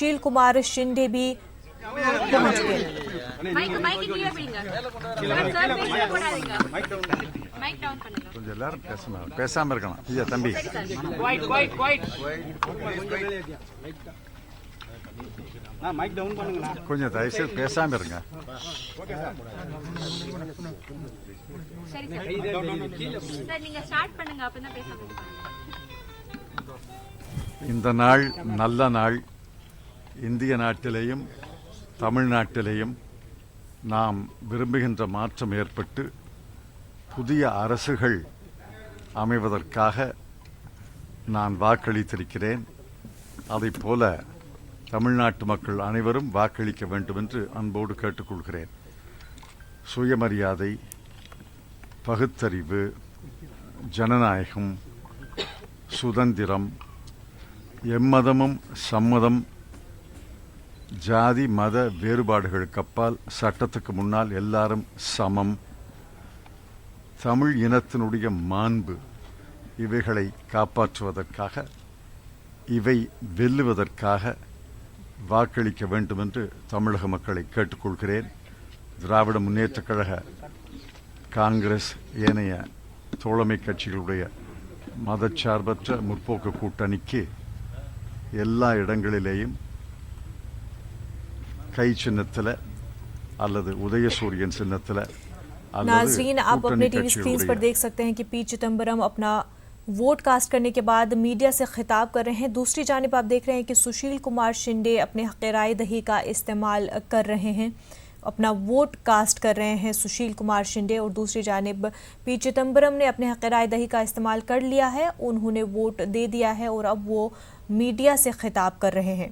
सुशील कुमार शिंदे भी पहुंच गए। கொஞ்சம் எல்லாரும் பேசாம இருக்கணும். ஐயா தம்பி மைக் டவுன் பண்ணுங்கண்ணா. கொஞ்சம் தயவுசெய்து பேசாம இருங்க. இந்த நாள் நல்ல நாள். இந்திய நாட்டிலேயும் தமிழ்நாட்டிலேயும் நாம் விரும்புகின்ற மாற்றம் ஏற்பட்டு புதிய அரசுகள் அமைவதற்காக நான் வாக்களித்திருக்கிறேன். அதைப் போல தமிழ்நாட்டு மக்கள் அனைவரும் வாக்களிக்க வேண்டும் என்று அன்போடு கேட்டுக்கொள்கிறேன். சுயமரியாதை, பகுத்தறிவு, ஜனநாயகம், சுதந்திரம், எம்மதமும் சம்மதம், ஜாதி மத வேறுபாடுகளுக்கு அப்பால் சட்டத்துக்கு முன்னால் எல்லாரும் சமம், தமிழ் இனத்தினுடைய மாண்பு, இவைகளை காப்பாற்றுவதற்காக, இவை வெல்லுவதற்காக வாக்களிக்க வேண்டும் என்று தமிழக மக்களை கேட்டுக்கொள்கிறேன். திராவிட முன்னேற்றக் கழக, காங்கிரஸ், ஏனைய தோழமை கட்சிகளுடைய மதச்சார்பற்ற முற்போக்கு கூட்டணிக்கு எல்லா இடங்களிலேயும் கை சின்னத்தில் அல்லது உதயசூரியன் சின்னத்தில் नाज़रीन, आप अपने टीवी स्क्रीन पर देख सकते हैं कि पी चिदंबरम अपना वोट कास्ट करने के बाद मीडिया से खिताब कर रहे हैं। दूसरी जानिब आप देख रहे हैं कि सुशील कुमार शिंदे अपने हक़ राय दही का इस्तेमाल कर रहे हैं, अपना वोट कास्ट कर रहे हैं सुशील कुमार शिंदे। और दूसरी जानिब पी चिदंबरम ने अपने हक़ राय दही का इस्तेमाल कर लिया है, उन्होंने वोट दे दिया है और अब वो मीडिया से खिताब कर रहे हैं।